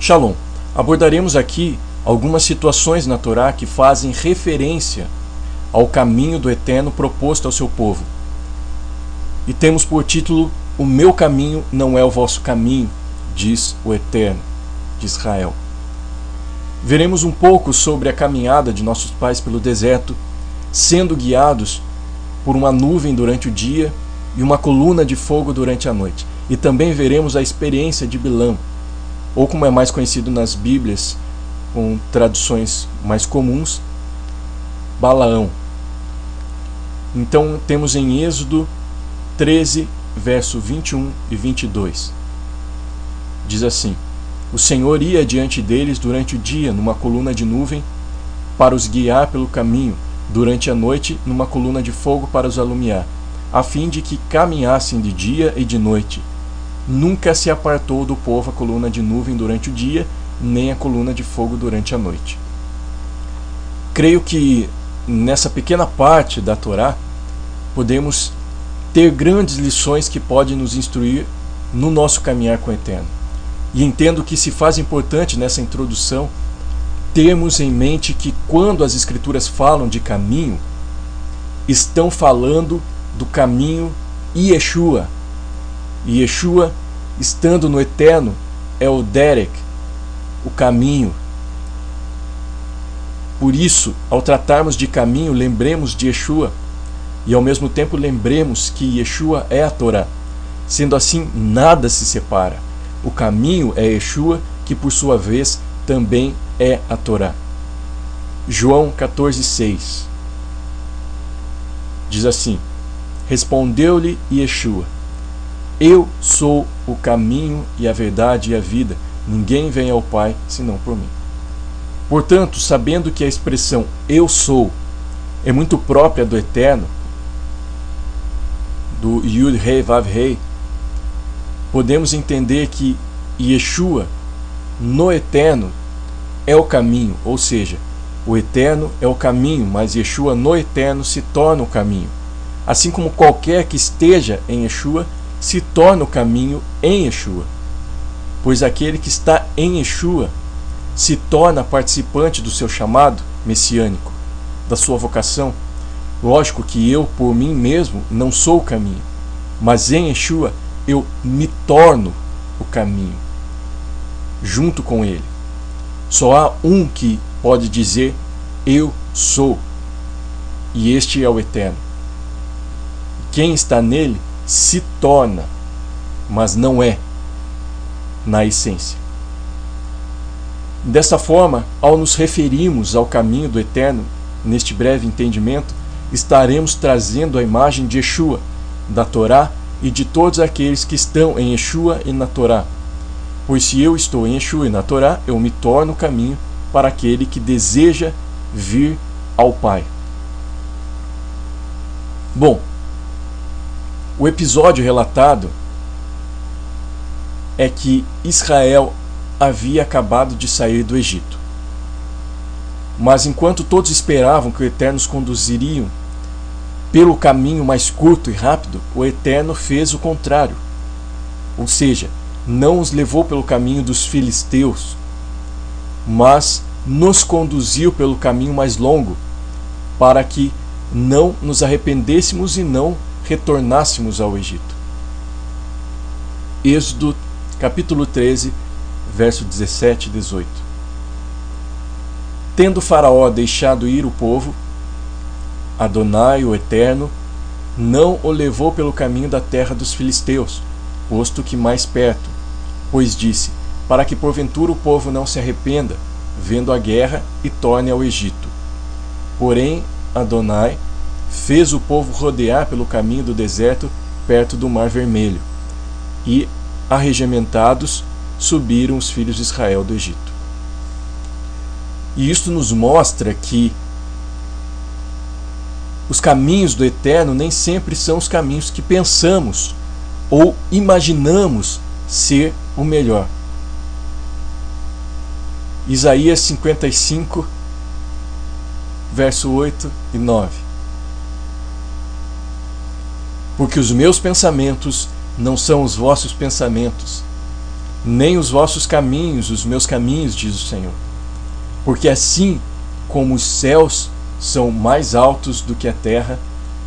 Shalom. Abordaremos aqui algumas situações na Torá que fazem referência ao caminho do Eterno proposto ao seu povo. E temos por título: O meu caminho não é o vosso caminho, diz o Eterno de Israel. Veremos um pouco sobre a caminhada de nossos pais pelo deserto, sendo guiados por uma nuvem durante o dia e uma coluna de fogo durante a noite. E também veremos a experiência de Bilam, ou como é mais conhecido nas Bíblias, com traduções mais comuns, Balaão. Então temos em Êxodo 13, verso 21 e 22. Diz assim: O Senhor ia diante deles durante o dia numa coluna de nuvem para os guiar pelo caminho, durante a noite numa coluna de fogo para os alumiar, a fim de que caminhassem de dia e de noite. Nunca se apartou do povo a coluna de nuvem durante o dia, nem a coluna de fogo durante a noite. Creio que nessa pequena parte da Torá podemos ter grandes lições que podem nos instruir no nosso caminhar com o Eterno. E entendo que se faz importante nessa introdução termos em mente que quando as Escrituras falam de caminho, estão falando do caminho Yeshua. E Yeshua, estando no Eterno, é o Derek, o caminho. Por isso, ao tratarmos de caminho, lembremos de Yeshua e ao mesmo tempo lembremos que Yeshua é a Torá. Sendo assim, nada se separa. O caminho é Yeshua, que por sua vez também é a Torá. João 14,6 diz assim: Respondeu-lhe Yeshua: Eu sou o caminho e a verdade e a vida. Ninguém vem ao Pai senão por mim. Portanto, sabendo que a expressão eu sou é muito própria do Eterno, do Yud Rei Vav Rei, podemos entender que Yeshua no Eterno é o caminho, ou seja, o Eterno é o caminho, mas Yeshua no Eterno se torna o caminho. Assim como qualquer que esteja em Yeshua se torna o caminho em Yeshua, pois aquele que está em Yeshua se torna participante do seu chamado messiânico, da sua vocação. Lógico que eu, por mim mesmo, não sou o caminho, mas em Yeshua eu me torno o caminho, junto com ele. Só há um que pode dizer eu sou, e este é o Eterno. Quem está nele se torna, mas não é na essência. Desta forma, ao nos referirmos ao caminho do Eterno, neste breve entendimento, estaremos trazendo a imagem de Yeshua, da Torá e de todos aqueles que estão em Yeshua e na Torá. Pois se eu estou em Yeshua e na Torá, eu me torno o caminho para aquele que deseja vir ao Pai. Bom, o episódio relatado é que Israel havia acabado de sair do Egito. Mas enquanto todos esperavam que o Eterno os conduziria pelo caminho mais curto e rápido, o Eterno fez o contrário. Ou seja, não os levou pelo caminho dos filisteus, mas nos conduziu pelo caminho mais longo, para que não nos arrependêssemos e não retornássemos ao Egito. Êxodo capítulo 13, verso 17 e 18. Tendo Faraó deixado ir o povo, Adonai, o Eterno, não o levou pelo caminho da terra dos filisteus, posto que mais perto, pois disse, para que porventura o povo não se arrependa, vendo a guerra, e torne ao Egito. Porém, Adonai fez o povo rodear pelo caminho do deserto, perto do Mar Vermelho, e, arregimentados, subiram os filhos de Israel do Egito. E isto nos mostra que os caminhos do Eterno nem sempre são os caminhos que pensamos ou imaginamos ser o melhor. Isaías 55, verso 8 e 9. Porque os meus pensamentos não são os vossos pensamentos, nem os vossos caminhos, os meus caminhos, diz o Senhor. Porque assim como os céus são mais altos do que a terra,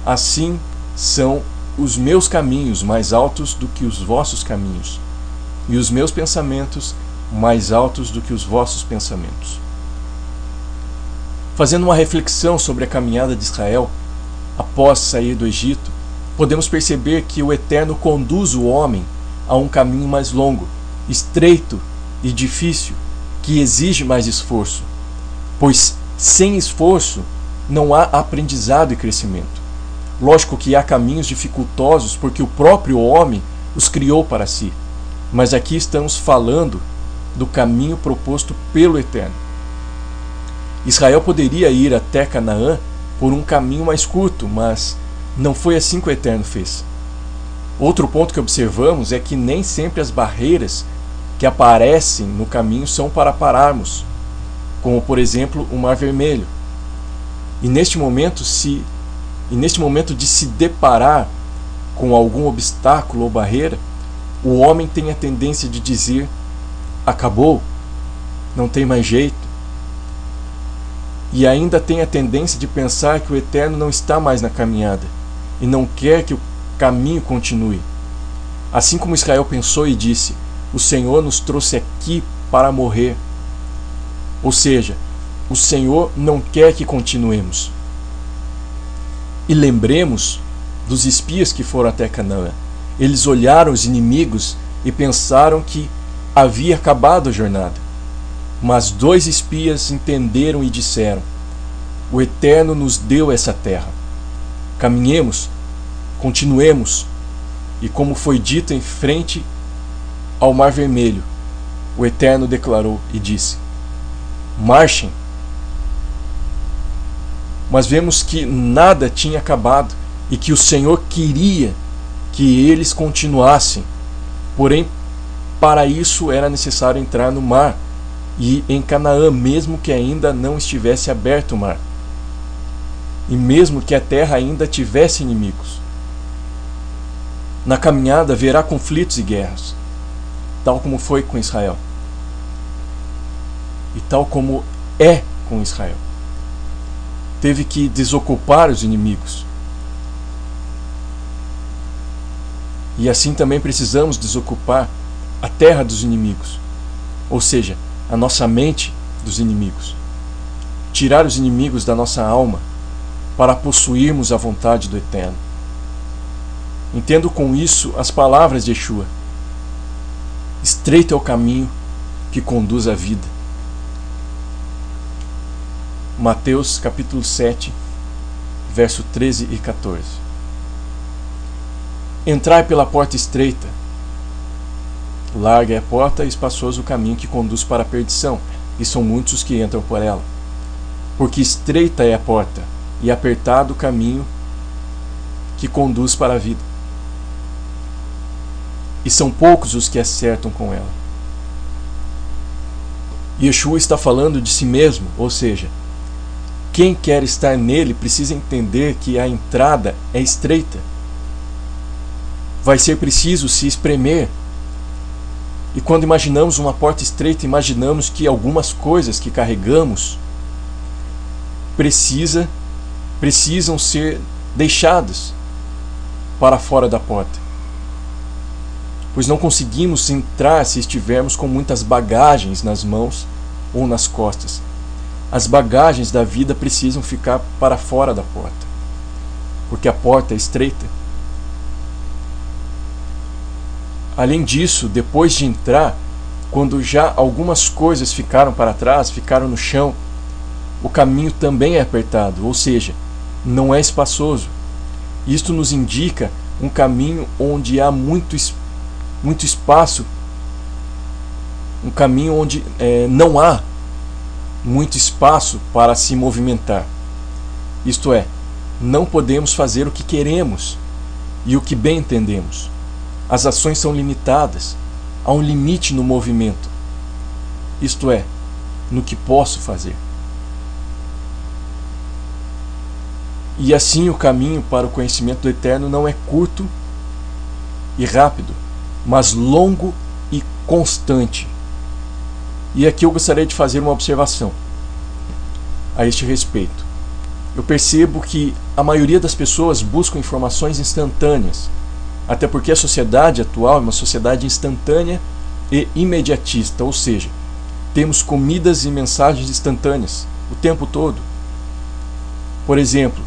assim são os meus caminhos mais altos do que os vossos caminhos, e os meus pensamentos mais altos do que os vossos pensamentos. Fazendo uma reflexão sobre a caminhada de Israel após sair do Egito, podemos perceber que o Eterno conduz o homem a um caminho mais longo, estreito e difícil, que exige mais esforço, pois sem esforço não há aprendizado e crescimento. Lógico que há caminhos dificultosos porque o próprio homem os criou para si, mas aqui estamos falando do caminho proposto pelo Eterno. Israel poderia ir até Canaã por um caminho mais curto, mas não foi assim que o Eterno fez. Outro ponto que observamos é que nem sempre as barreiras que aparecem no caminho são para pararmos, como por exemplo o Mar Vermelho. E neste momento de se deparar com algum obstáculo ou barreira, o homem tem a tendência de dizer: acabou, não tem mais jeito. E ainda tem a tendência de pensar que o Eterno não está mais na caminhada e não quer que o caminho continue. Assim como Israel pensou e disse: o Senhor nos trouxe aqui para morrer. Ou seja, o Senhor não quer que continuemos. E lembremos dos espias que foram até Canaã. Eles olharam os inimigos e pensaram que havia acabado a jornada. Mas 2 espias entenderam e disseram: o Eterno nos deu essa terra. Caminhemos, continuemos. E como foi dito em frente ao Mar Vermelho, o Eterno declarou e disse: marchem. Mas vemos que nada tinha acabado e que o Senhor queria que eles continuassem. Porém, para isso era necessário entrar no mar e em Canaã, mesmo que ainda não estivesse aberto o mar, e mesmo que a terra ainda tivesse inimigos. Na caminhada haverá conflitos e guerras, tal como foi com Israel, e tal como é com Israel. Teve que desocupar os inimigos. E assim também precisamos desocupar a terra dos inimigos, ou seja, a nossa mente dos inimigos. Tirar os inimigos da nossa alma para possuirmos a vontade do Eterno. Entendo com isso as palavras de Yeshua: estreito é o caminho que conduz à vida. Mateus capítulo 7, verso 13 e 14. Entrai pela porta estreita. Larga é a porta e espaçoso o caminho que conduz para a perdição, e são muitos os que entram por ela. Porque estreita é a porta e apertado o caminho que conduz para a vida, e são poucos os que acertam com ela. Yeshua está falando de si mesmo, ou seja, quem quer estar nele precisa entender que a entrada é estreita. Vai ser preciso se espremer. E quando imaginamos uma porta estreita, imaginamos que algumas coisas que carregamos precisam ser deixadas para fora da porta, pois não conseguimos entrar se estivermos com muitas bagagens nas mãos ou nas costas. As bagagens da vida precisam ficar para fora da porta, porque a porta é estreita. Além disso, depois de entrar, quando já algumas coisas ficaram para trás, ficaram no chão, o caminho também é apertado, ou seja, não é espaçoso. Isto nos indica um caminho onde há muito espaço, um caminho onde não há muito espaço para se movimentar. Isto é, não podemos fazer o que queremos e o que bem entendemos. As ações são limitadas, há um limite no movimento, isto é, no que posso fazer. E assim o caminho para o conhecimento do Eterno não é curto e rápido, mas longo e constante. E aqui eu gostaria de fazer uma observação a este respeito. Eu percebo que a maioria das pessoas buscam informações instantâneas, até porque a sociedade atual é uma sociedade instantânea e imediatista, ou seja, temos comidas e mensagens instantâneas o tempo todo. Por exemplo,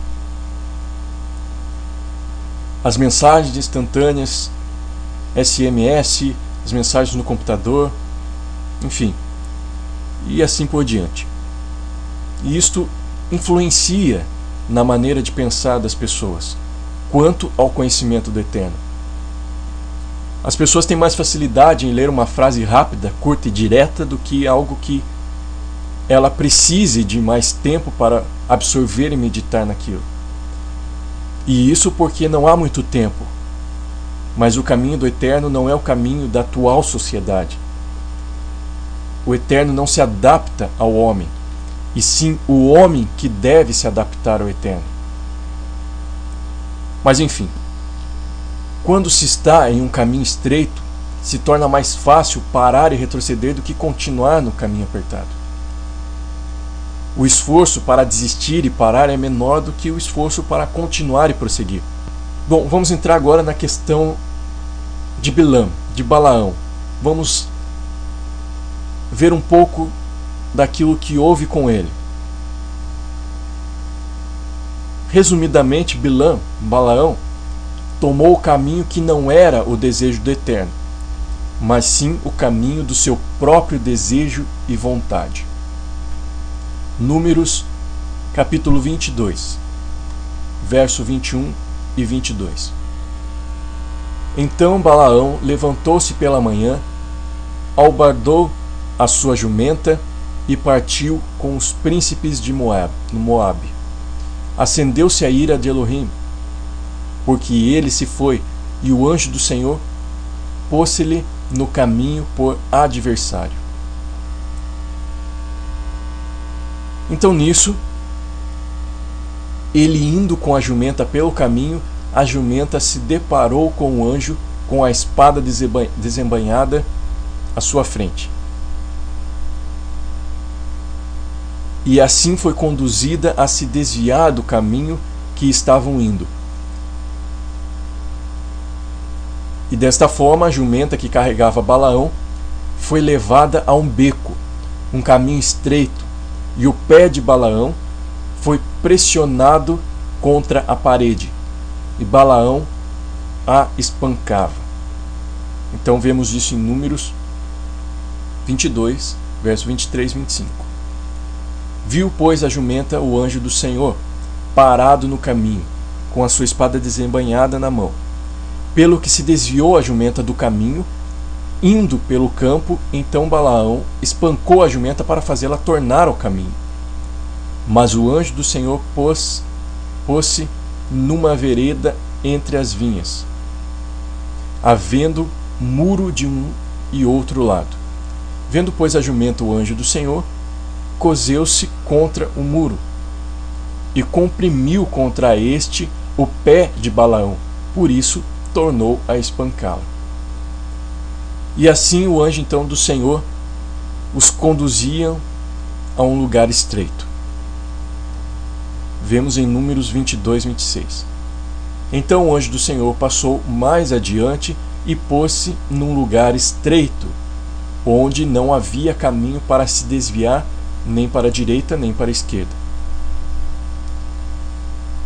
as mensagens instantâneas, SMS, as mensagens no computador, enfim, e assim por diante. E isto influencia na maneira de pensar das pessoas quanto ao conhecimento do Eterno. As pessoas têm mais facilidade em ler uma frase rápida, curta e direta do que algo que ela precise de mais tempo para absorver e meditar naquilo. E isso porque não há muito tempo. Mas o caminho do Eterno não é o caminho da atual sociedade. O Eterno não se adapta ao homem, e sim o homem que deve se adaptar ao Eterno. Mas enfim, quando se está em um caminho estreito, se torna mais fácil parar e retroceder do que continuar no caminho apertado. O esforço para desistir e parar é menor do que o esforço para continuar e prosseguir. Bom, vamos entrar agora na questão de Bilam, de Balaão. Vamos ver um pouco daquilo que houve com ele. Resumidamente, Balaão, tomou o caminho que não era o desejo do Eterno, mas sim o caminho do seu próprio desejo e vontade. Números, capítulo 22, verso 21 e 22. Então Balaão levantou-se pela manhã, albardou a sua jumenta e partiu com os príncipes de Moabe. Acendeu-se a ira de Elohim, porque ele se foi, e o anjo do Senhor pôs-se-lhe no caminho por adversário. Então nisso, ele indo com a jumenta pelo caminho, a jumenta se deparou com o anjo com a espada desembainhada à sua frente. E assim foi conduzida a se desviar do caminho que estavam indo. E desta forma a jumenta que carregava Balaão foi levada a um beco, um caminho estreito, e o pé de Balaão foi pressionado contra a parede, e Balaão a espancava. Então vemos isso em Números 22, verso 23 e 25. Viu, pois, a jumenta o anjo do Senhor, parado no caminho, com a sua espada desembainhada na mão. Pelo que se desviou a jumenta do caminho, indo pelo campo, então Balaão espancou a jumenta para fazê-la tornar ao caminho. Mas o anjo do Senhor pôs-se numa vereda entre as vinhas, havendo muro de um e outro lado. Vendo, pois, a jumenta o anjo do Senhor, coseu-se contra o muro, e comprimiu contra este o pé de Balaão, por isso tornou a espancá-la. E assim o anjo então do Senhor os conduzia a um lugar estreito. Vemos em Números 22, 26. Então o anjo do Senhor passou mais adiante e pôs-se num lugar estreito, onde não havia caminho para se desviar, nem para a direita, nem para a esquerda.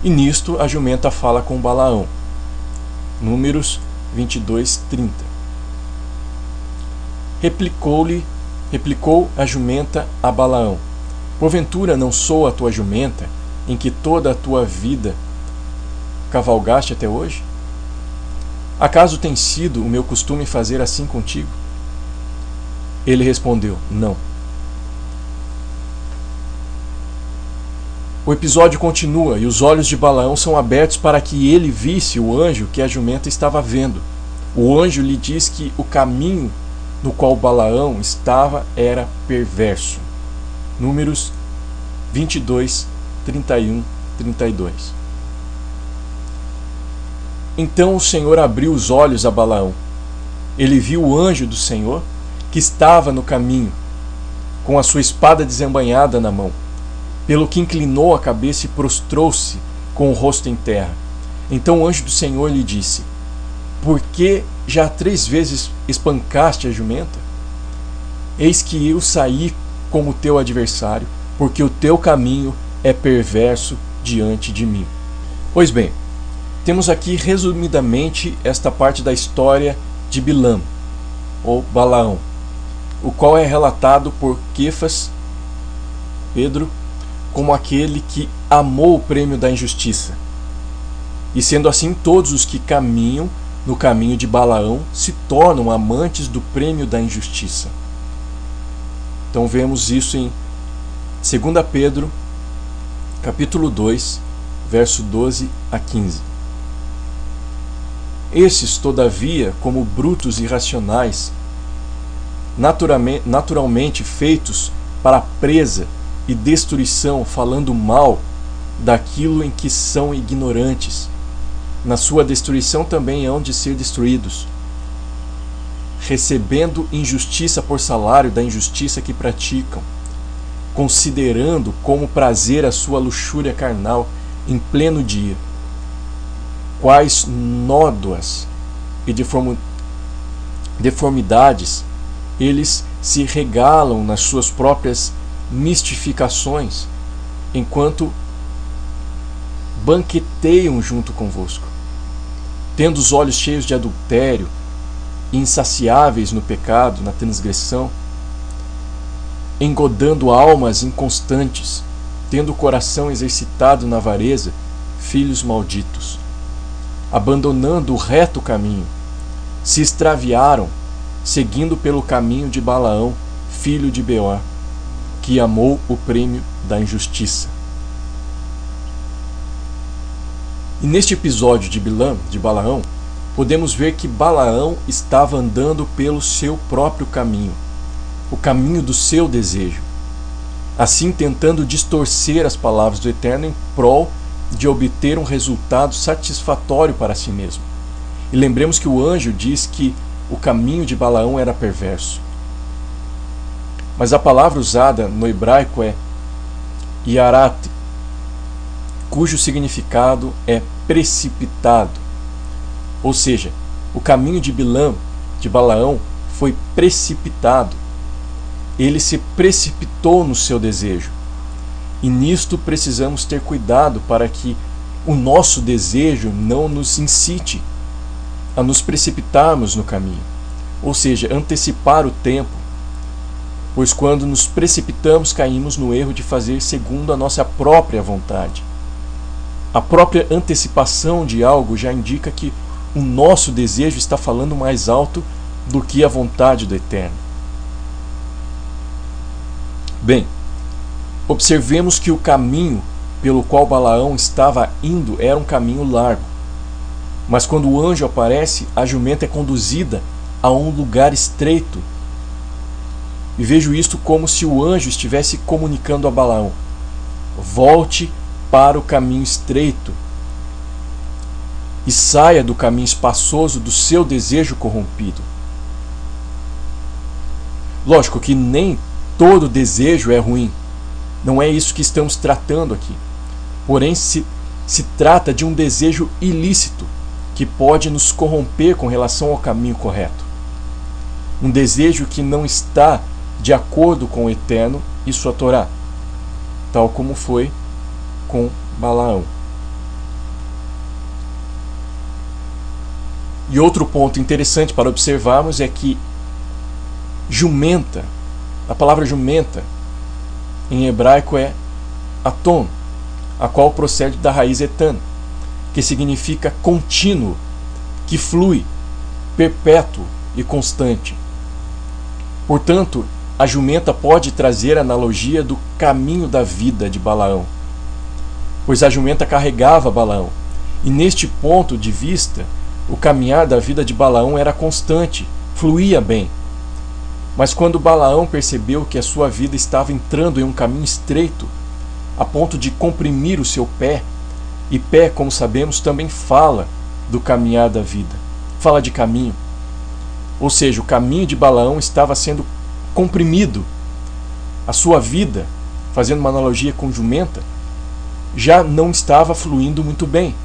E nisto a jumenta fala com Balaão. Números 22, 30. Replicou a jumenta a Balaão: porventura não sou a tua jumenta, em que toda a tua vida cavalgaste até hoje? Acaso tem sido o meu costume fazer assim contigo? Ele respondeu: não. O episódio continua e os olhos de Balaão são abertos para que ele visse o anjo que a jumenta estava vendo. O anjo lhe diz que o caminho no qual Balaão estava era perverso. Números 22, 31, 32. Então o Senhor abriu os olhos a Balaão, ele viu o anjo do Senhor que estava no caminho, com a sua espada desembainhada na mão, pelo que inclinou a cabeça e prostrou-se com o rosto em terra. Então o anjo do Senhor lhe disse: por que já 3 vezes espancaste a jumenta? Eis que eu saí como teu adversário, porque o teu caminho é perverso diante de mim. Pois bem, temos aqui resumidamente esta parte da história de Bilam, ou Balaão, o qual é relatado por Kefas, Pedro, como aquele que amou o prêmio da injustiça. E sendo assim, todos os que caminham no caminho de Balaão se tornam amantes do prêmio da injustiça. Então vemos isso em 2 Pedro, capítulo 2, verso 12 a 15. Esses, todavia, como brutos irracionais, naturalmente feitos para a presa e destruição, falando mal daquilo em que são ignorantes, na sua destruição também hão de ser destruídos, recebendo injustiça por salário da injustiça que praticam, considerando como prazer a sua luxúria carnal em pleno dia, quais nódoas e deformidades eles se regalam nas suas próprias mistificações, enquanto banqueteiam junto convosco, tendo os olhos cheios de adultério, insaciáveis no pecado, na transgressão, engodando almas inconstantes, tendo o coração exercitado na avareza, filhos malditos, abandonando o reto caminho, se extraviaram, seguindo pelo caminho de Balaão, filho de Beor, que amou o prêmio da injustiça. E neste episódio de Balaão, podemos ver que Balaão estava andando pelo seu próprio caminho, o caminho do seu desejo, assim tentando distorcer as palavras do Eterno em prol de obter um resultado satisfatório para si mesmo. E lembremos que o anjo diz que o caminho de Balaão era perverso. Mas a palavra usada no hebraico é yarat, cujo significado é precipitado. Ou seja, o caminho de Balaão, foi precipitado. Ele se precipitou no seu desejo. E nisto precisamos ter cuidado para que o nosso desejo não nos incite a nos precipitarmos no caminho, ou seja, antecipar o tempo, pois quando nos precipitamos caímos no erro de fazer segundo a nossa própria vontade. A própria antecipação de algo já indica que o nosso desejo está falando mais alto do que a vontade do Eterno. Bem, observemos que o caminho pelo qual Balaão estava indo era um caminho largo. Mas quando o anjo aparece, a jumenta é conduzida a um lugar estreito. E vejo isto como se o anjo estivesse comunicando a Balaão: volte para o caminho estreito e saia do caminho espaçoso do seu desejo corrompido. Lógico que nem todo desejo é ruim. Não é isso que estamos tratando aqui. Porém, se trata de um desejo ilícito que pode nos corromper com relação ao caminho correto. Um desejo que não está de acordo com o Eterno e sua Torá, tal como foi com Balaão. E outro ponto interessante para observarmos é que jumenta, a palavra jumenta em hebraico é aton, a qual procede da raiz etan, que significa contínuo, que flui, perpétuo e constante. Portanto, a jumenta pode trazer a analogia do caminho da vida de Balaão, pois a jumenta carregava Balaão, e neste ponto de vista, o caminhar da vida de Balaão era constante, fluía bem. Mas quando Balaão percebeu que a sua vida estava entrando em um caminho estreito, a ponto de comprimir o seu pé, e pé, como sabemos, também fala do caminhar da vida, fala de caminho. Ou seja, o caminho de Balaão estava sendo comprimido. A sua vida, fazendo uma analogia com jumenta, já não estava fluindo muito bem.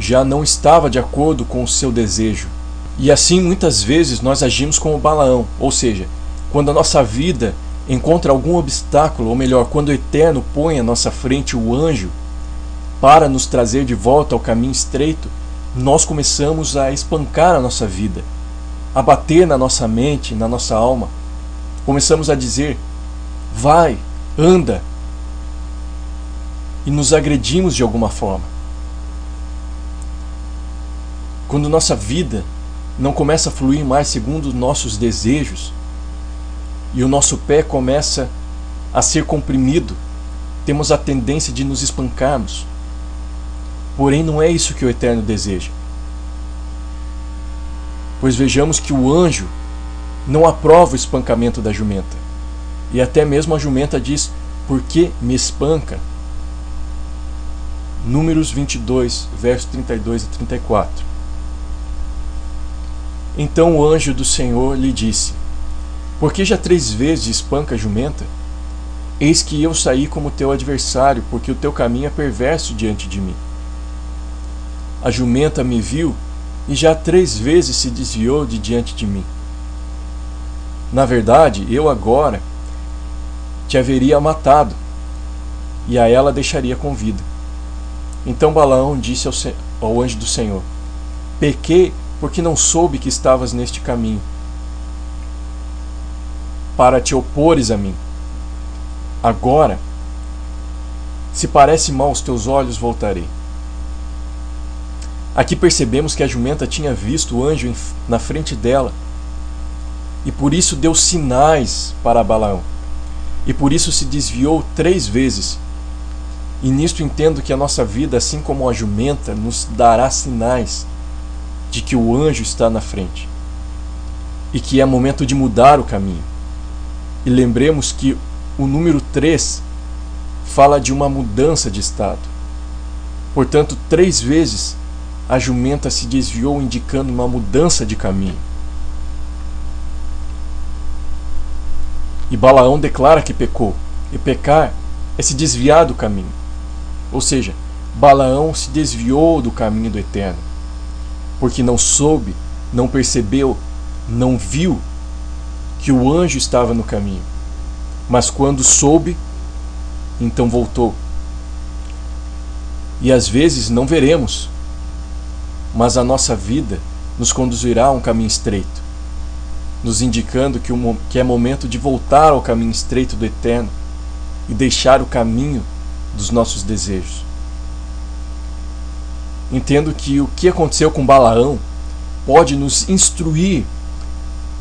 Já não estava de acordo com o seu desejo. E assim, muitas vezes, nós agimos como Balaão. Ou seja, quando a nossa vida encontra algum obstáculo, ou melhor, quando o Eterno põe à nossa frente o anjo para nos trazer de volta ao caminho estreito, nós começamos a espancar a nossa vida, a bater na nossa mente, na nossa alma. Começamos a dizer: vai, anda. E nos agredimos de alguma forma. Quando nossa vida não começa a fluir mais segundo os nossos desejos, e o nosso pé começa a ser comprimido, temos a tendência de nos espancarmos. Porém, não é isso que o Eterno deseja. Pois vejamos que o anjo não aprova o espancamento da jumenta. E até mesmo a jumenta diz: por que me espanca? Números 22, versos 32 e 34. Então o anjo do Senhor lhe disse: por que já 3 vezes espanca a jumenta? Eis que eu saí como teu adversário, porque o teu caminho é perverso diante de mim. A jumenta me viu e já 3 vezes se desviou de diante de mim. Na verdade, eu agora te haveria matado, e a ela deixaria com vida. Então Balaão disse ao anjo do Senhor: pequei porque não soube que estavas neste caminho, para te opores a mim. Agora, se parece mal aos teus olhos, voltarei. Aqui percebemos que a jumenta tinha visto o anjo na frente dela, e por isso deu sinais para Balaão, e por isso se desviou 3 vezes. E nisto entendo que a nossa vida, assim como a jumenta, nos dará sinais de que o anjo está na frente, e que é momento de mudar o caminho. E lembremos que o número 3 fala de uma mudança de estado. Portanto, 3 vezes a jumenta se desviou, indicando uma mudança de caminho. E Balaão declara que pecou. E pecar é se desviar do caminho. Ou seja, Balaão se desviou do caminho do Eterno, porque não soube, não percebeu, não viu que o anjo estava no caminho. Mas quando soube, então voltou. E às vezes não veremos, mas a nossa vida nos conduzirá a um caminho estreito, nos indicando que é momento de voltar ao caminho estreito do Eterno e deixar o caminho dos nossos desejos. Entendo que o que aconteceu com Balaão pode nos instruir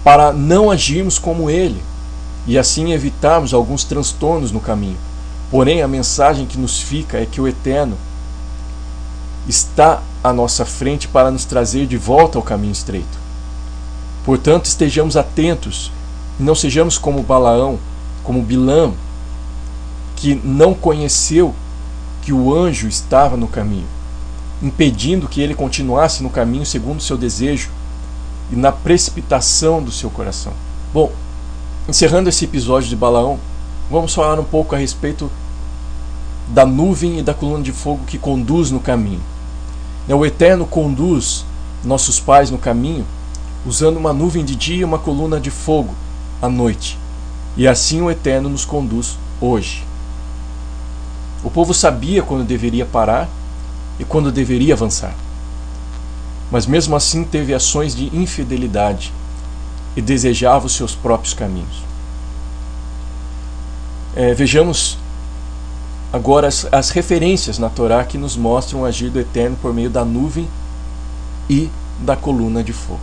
para não agirmos como ele e assim evitarmos alguns transtornos no caminho. Porém, a mensagem que nos fica é que o Eterno está à nossa frente para nos trazer de volta ao caminho estreito. Portanto, estejamos atentos e não sejamos como Balaão, como Bilam, que não conheceu que o anjo estava no caminho, impedindo que ele continuasse no caminho segundo o seu desejo e na precipitação do seu coração. Bom, encerrando esse episódio de Balaão, vamos falar um pouco a respeito da nuvem e da coluna de fogo que conduz no caminho. O Eterno conduz nossos pais no caminho usando uma nuvem de dia e uma coluna de fogo à noite. E assim o Eterno nos conduz hoje. O povo sabia quando deveria parar e quando deveria avançar. Mas mesmo assim teve ações de infidelidade e desejava os seus próprios caminhos. Vejamos agora as referências na Torá que nos mostram o agir do Eterno por meio da nuvem e da coluna de fogo.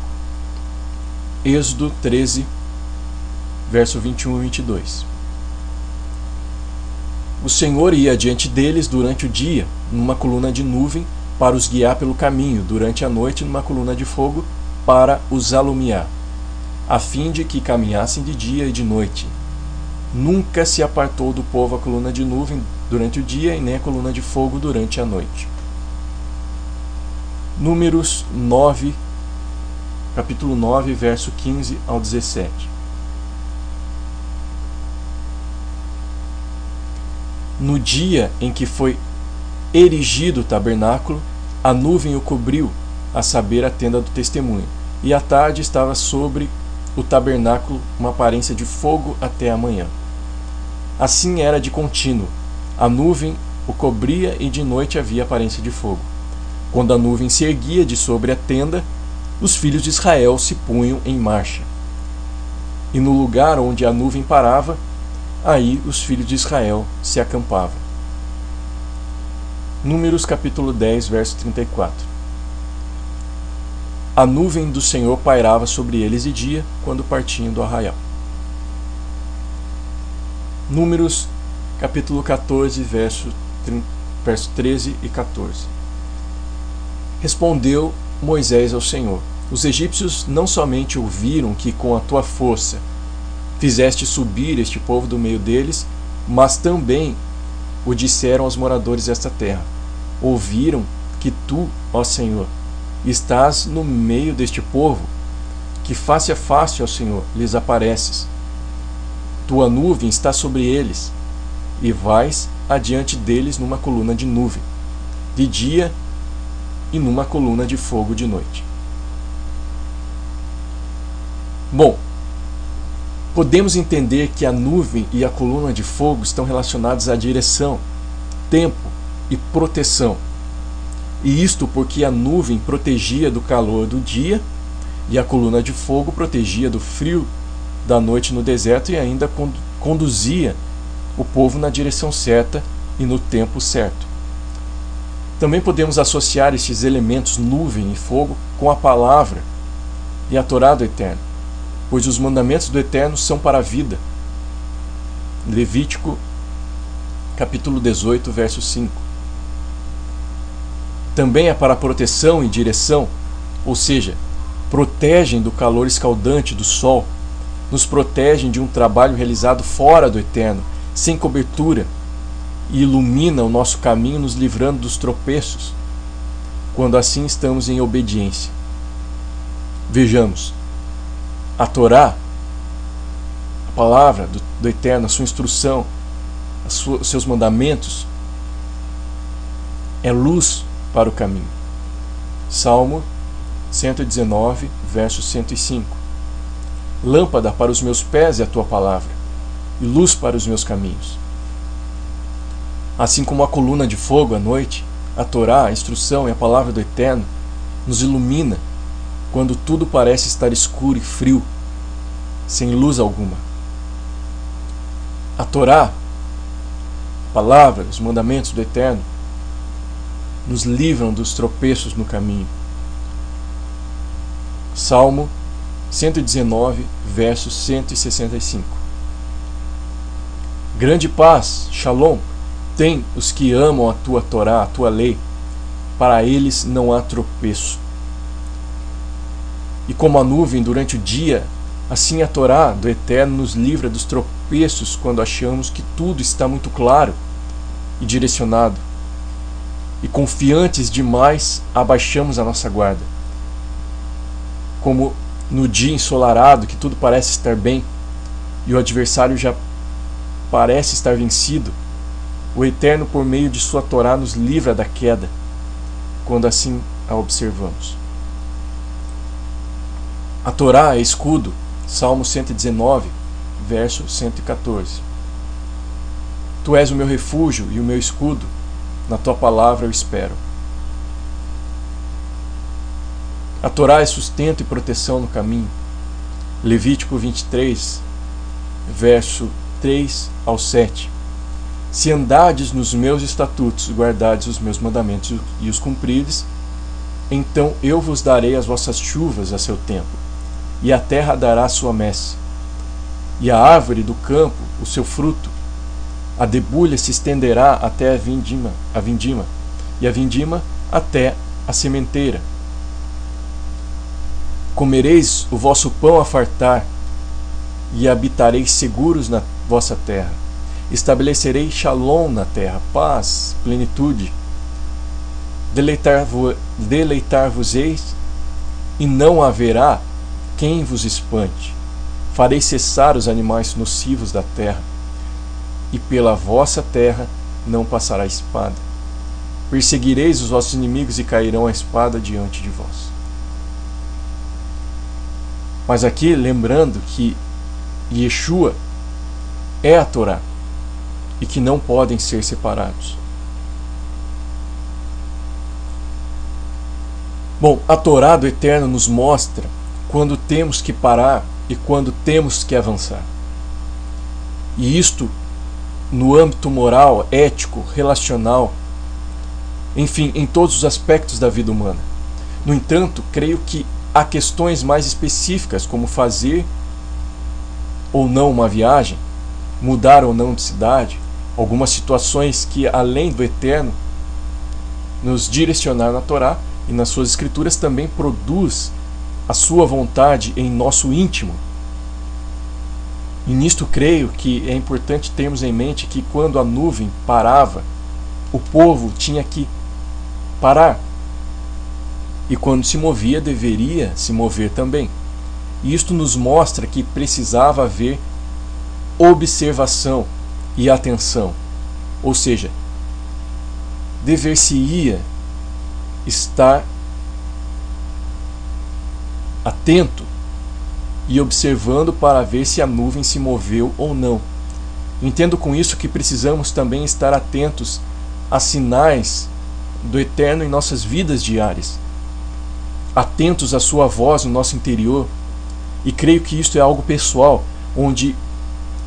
Êxodo 13, verso 21 e 22. O Senhor ia diante deles durante o dia, numa coluna de nuvem, para os guiar pelo caminho, durante a noite, numa coluna de fogo, para os alumiar, a fim de que caminhassem de dia e de noite. Nunca se apartou do povo a coluna de nuvem durante o dia e nem a coluna de fogo durante a noite. Números 9, capítulo 9, verso 15 ao 17. No dia em que foi erigido o tabernáculo, a nuvem o cobriu, a saber, a tenda do testemunho, e à tarde estava sobre o tabernáculo uma aparência de fogo até a manhã. Assim era de contínuo. A nuvem o cobria e de noite havia aparência de fogo. Quando a nuvem se erguia de sobre a tenda, os filhos de Israel se punham em marcha. E no lugar onde a nuvem parava, aí os filhos de Israel se acampavam. Números capítulo 10, verso 34. A nuvem do Senhor pairava sobre eles de dia, quando partiam do arraial. Números capítulo 14, verso 13 e 14. Respondeu Moisés ao Senhor: os egípcios não somente ouviram que com a tua força fizeste subir este povo do meio deles, mas também o disseram aos moradores desta terra. Ouviram que tu, ó Senhor, estás no meio deste povo, que face a face, ó Senhor, lhes apareces. Tua nuvem está sobre eles, e vais adiante deles numa coluna de nuvem, de dia, e numa coluna de fogo de noite. Bom, podemos entender que a nuvem e a coluna de fogo estão relacionados à direção, tempo e proteção. E isto porque a nuvem protegia do calor do dia e a coluna de fogo protegia do frio da noite no deserto e ainda conduzia o povo na direção certa e no tempo certo. Também podemos associar estes elementos, nuvem e fogo, com a palavra e a Torá do Eterno, pois os mandamentos do Eterno são para a vida. Levítico, capítulo 18, verso 5. Também é para proteção e direção, ou seja, protegem do calor escaldante do sol, nos protegem de um trabalho realizado fora do Eterno, sem cobertura, e ilumina o nosso caminho, nos livrando dos tropeços, quando assim estamos em obediência. Vejamos, a Torá, a palavra do Eterno, a sua instrução, os seus mandamentos, é luz para o caminho. Salmo 119, verso 105. Lâmpada para os meus pés é a tua palavra, e luz para os meus caminhos. Assim como a coluna de fogo à noite, a Torá, a instrução e a palavra do Eterno nos ilumina quando tudo parece estar escuro e frio, sem luz alguma. A Torá, a palavra, os mandamentos do Eterno, nos livram dos tropeços no caminho. Salmo 119, verso 165. Grande paz, Shalom, tem os que amam a tua Torá, a tua lei. Para eles não há tropeço. E como a nuvem durante o dia, assim a Torá do Eterno nos livra dos tropeços quando achamos que tudo está muito claro e direcionado. E confiantes demais, abaixamos a nossa guarda. Como no dia ensolarado, que tudo parece estar bem e o adversário já parece estar vencido, o Eterno, por meio de sua Torá, nos livra da queda, quando assim a observamos. A Torá é escudo, Salmo 119, verso 114. Tu és o meu refúgio e o meu escudo, na tua palavra eu espero. A Torá é sustento e proteção no caminho. Levítico 23, verso 3 ao 7. Se andardes nos meus estatutos, guardardes os meus mandamentos e os cumprides, então eu vos darei as vossas chuvas a seu tempo, e a terra dará a sua messe, e a árvore do campo o seu fruto. A debulha se estenderá até a vindima, e a vindima até a sementeira. Comereis o vosso pão a fartar, e habitareis seguros na vossa terra. Estabelecerei shalom na terra, paz, plenitude. Deleitar-vos-eis e não haverá quem vos espante. Farei cessar os animais nocivos da terra, e pela vossa terra não passará espada. Perseguireis os vossos inimigos e cairão a espada diante de vós. Mas aqui lembrando que Yeshua é a Torá e que não podem ser separados. Bom, a Torá do Eterno nos mostra quando temos que parar e quando temos que avançar. E isto no âmbito moral, ético, relacional, enfim, em todos os aspectos da vida humana. No entanto, creio que há questões mais específicas, como fazer ou não uma viagem, mudar ou não de cidade, algumas situações que, além do Eterno nos direcionar na Torá e nas suas escrituras, também produz a sua vontade em nosso íntimo. E nisto creio que é importante termos em mente que quando a nuvem parava, o povo tinha que parar. E quando se movia, deveria se mover também. E isto nos mostra que precisava haver observação e atenção. Ou seja, dever-se-ia estar atento e observando para ver se a nuvem se moveu ou não. Entendo com isso que precisamos também estar atentos a sinais do Eterno em nossas vidas diárias, atentos à sua voz no nosso interior, e creio que isto é algo pessoal, onde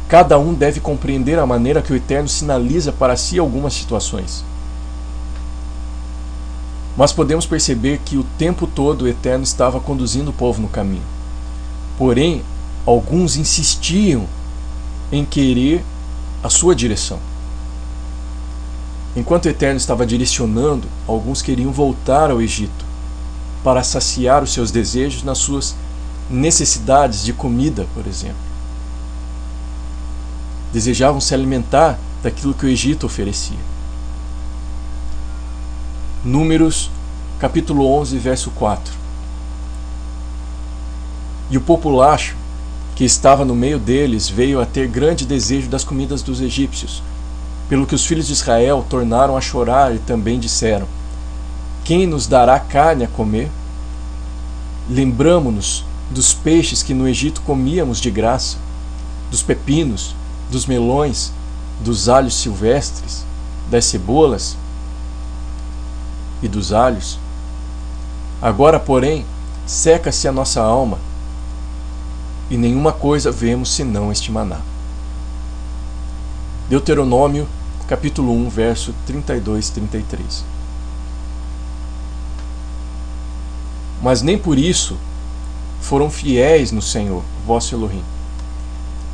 cada um deve compreender a maneira que o Eterno sinaliza para si algumas situações. Mas podemos perceber que o tempo todo o Eterno estava conduzindo o povo no caminho. Porém, alguns insistiam em querer a sua direção. Enquanto o Eterno estava direcionando, alguns queriam voltar ao Egito para saciar os seus desejos nas suas necessidades de comida, por exemplo. Desejavam se alimentar daquilo que o Egito oferecia. Números, capítulo 11, verso 4. E o populacho que estava no meio deles veio a ter grande desejo das comidas dos egípcios, pelo que os filhos de Israel tornaram a chorar e também disseram: quem nos dará carne a comer? Lembramo-nos dos peixes que no Egito comíamos de graça, dos pepinos, dos melões, dos alhos silvestres, das cebolas e dos alhos. Agora, porém, seca-se a nossa alma, e nenhuma coisa vemos senão este maná. Deuteronômio, capítulo 1, verso 32 e 33. Mas nem por isso foram fiéis no Senhor, vosso Elohim,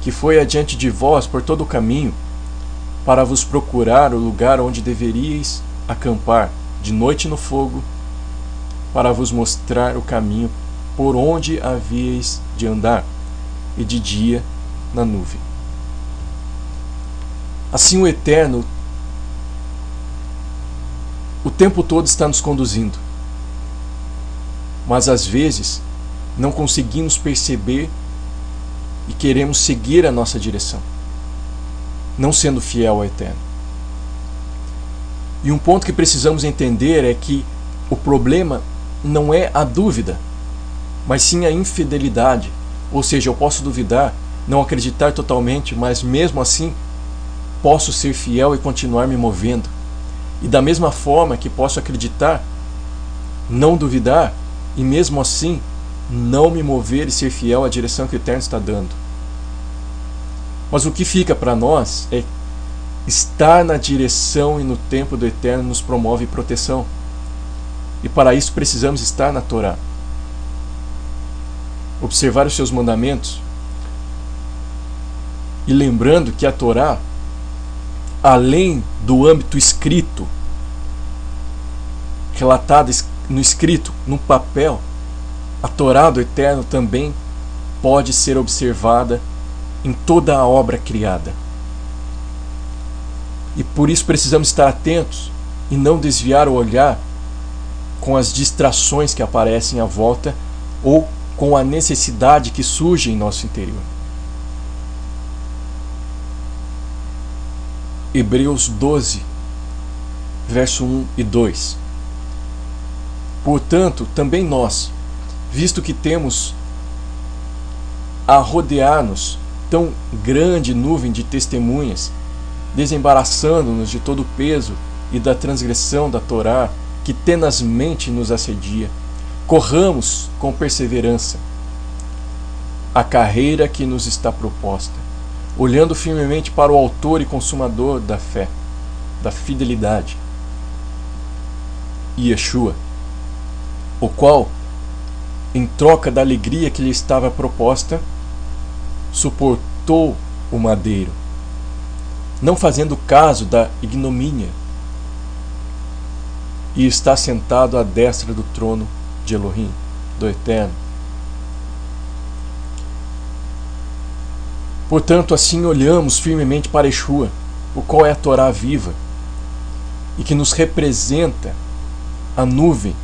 que foi adiante de vós por todo o caminho, para vos procurar o lugar onde deveríeis acampar, de noite no fogo, para vos mostrar o caminho por onde havíeis de andar, e de dia na nuvem. Assim o Eterno o tempo todo está nos conduzindo, mas às vezes não conseguimos perceber e queremos seguir a nossa direção, não sendo fiel ao Eterno. E um ponto que precisamos entender é que o problema não é a dúvida, mas sim a infidelidade. Ou seja, eu posso duvidar, não acreditar totalmente, mas mesmo assim posso ser fiel e continuar me movendo. E da mesma forma que posso acreditar, não duvidar, e mesmo assim não me mover e ser fiel à direção que o Eterno está dando. Mas o que fica para nós é estar na direção e no tempo do Eterno nos promove proteção. E para isso precisamos estar na Torá. Observar os seus mandamentos. E lembrando que a Torá, além do âmbito escrito, relatada no escrito, no papel, a Torá do Eterno também pode ser observada em toda a obra criada. E por isso precisamos estar atentos e não desviar o olhar com as distrações que aparecem à volta, ou com a necessidade que surge em nosso interior. Hebreus 12, verso 1 e 2. Portanto, também nós, visto que temos a rodear-nos tão grande nuvem de testemunhas, desembaraçando-nos de todo o peso e da transgressão da Torá que tenazmente nos assedia, corramos com perseverança a carreira que nos está proposta, olhando firmemente para o autor e consumador da fé, da fidelidade, Yeshua, o qual, em troca da alegria que lhe estava proposta, suportou o madeiro, não fazendo caso da ignomínia, e está sentado à destra do trono de Elohim, do Eterno. Portanto, assim olhamos firmemente para Yeshua, o qual é a Torá viva, e que nos representa a nuvem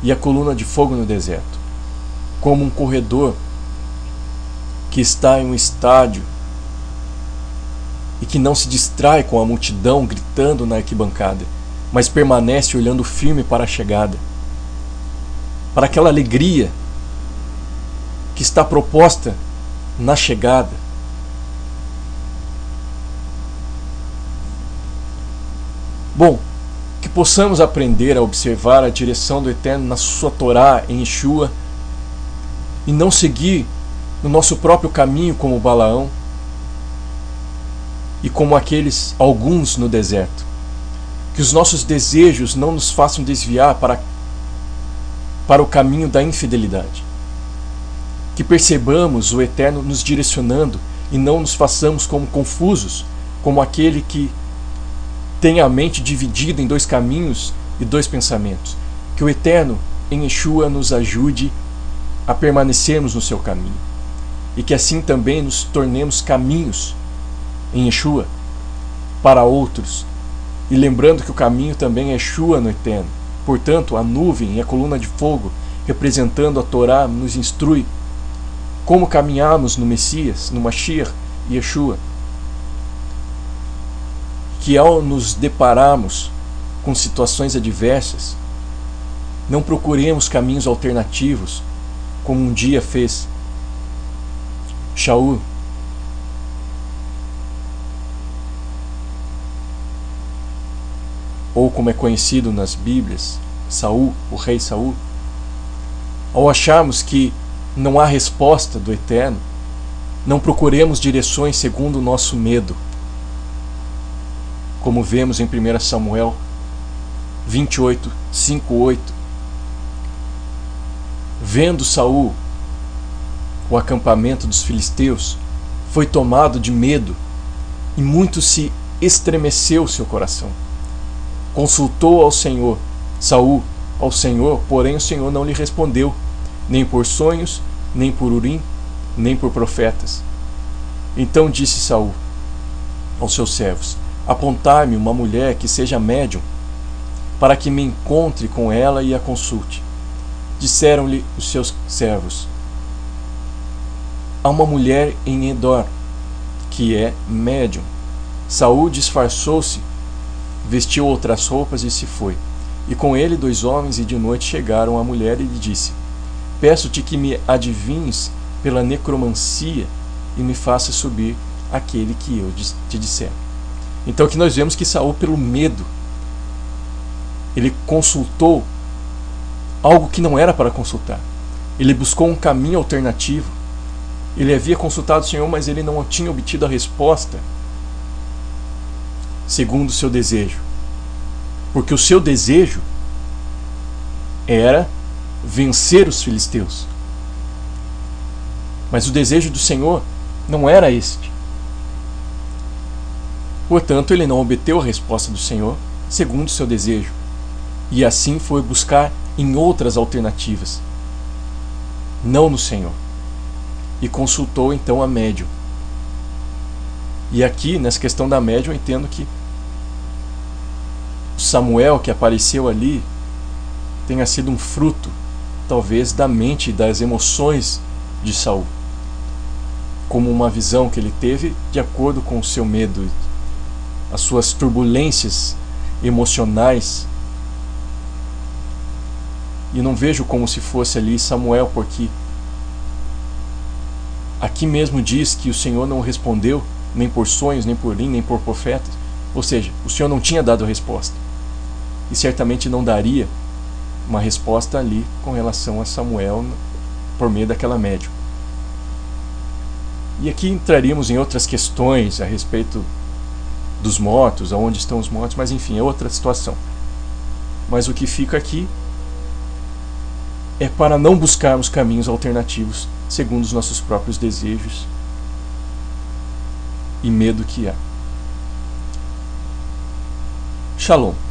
e a coluna de fogo no deserto, como um corredor que está em um estádio e que não se distrai com a multidão gritando na arquibancada, mas permanece olhando firme para a chegada, para aquela alegria que está proposta na chegada. Bom, que possamos aprender a observar a direção do Eterno na sua Torá, em Yeshua, e não seguir no nosso próprio caminho como Balaão e como alguns no deserto. Que os nossos desejos não nos façam desviar para o caminho da infidelidade. Que percebamos o Eterno nos direcionando e não nos façamos como confusos, como aquele que tem a mente dividida em dois caminhos e dois pensamentos. Que o Eterno, em Yeshua, nos ajude a permanecermos no seu caminho. E que assim também nos tornemos caminhos em Yeshua para outros. E lembrando que o caminho também é Yeshua no Eterno. Portanto, a nuvem e a coluna de fogo, representando a Torá, nos instrui como caminharmos no Messias, no Mashiach e Yeshua. Que ao nos depararmos com situações adversas, não procuremos caminhos alternativos, como um dia fez Shaul, ou como é conhecido nas Bíblias, Saul, o rei Saul. Ao acharmos que não há resposta do Eterno, não procuremos direções segundo o nosso medo, como vemos em 1 Samuel 28, 5, 8. Vendo Saul o acampamento dos filisteus, foi tomado de medo, e muito se estremeceu seu coração. Consultou ao Senhor, Saul ao Senhor, porém o Senhor não lhe respondeu, nem por sonhos, nem por Urim, nem por profetas. Então disse Saul aos seus servos: apontai-me uma mulher que seja médium, para que me encontre com ela e a consulte. Disseram-lhe os seus servos: há uma mulher em Endor, que é médium. Saul disfarçou-se, vestiu outras roupas e se foi. E com ele 2 homens, e de noite chegaram à mulher e lhe disse: peço-te que me adivinhes pela necromancia e me faça subir aquele que eu te disser. Então aqui nós vemos que Saul, pelo medo, ele consultou algo que não era para consultar. Ele buscou um caminho alternativo. Ele havia consultado o Senhor, mas ele não tinha obtido a resposta segundo o seu desejo. Porque o seu desejo era vencer os filisteus. Mas o desejo do Senhor não era este. Portanto, ele não obteve a resposta do Senhor segundo o seu desejo. E assim foi buscar em outras alternativas, não no Senhor. E consultou então a médium. E aqui, nessa questão da médium, eu entendo que Samuel, que apareceu ali, tenha sido um fruto talvez da mente e das emoções de Saul, como uma visão que ele teve de acordo com o seu medo, as suas turbulências emocionais. E não vejo como se fosse ali Samuel, porque aqui mesmo diz que o Senhor não respondeu nem por sonhos, nem por nem por profetas. Ou seja, o Senhor não tinha dado a resposta. E certamente não daria uma resposta ali com relação a Samuel por meio daquela médium. E aqui entraríamos em outras questões a respeito dos mortos, aonde estão os mortos, mas enfim, é outra situação. Mas o que fica aqui é para não buscarmos caminhos alternativos segundo os nossos próprios desejos e medo que há. Shalom.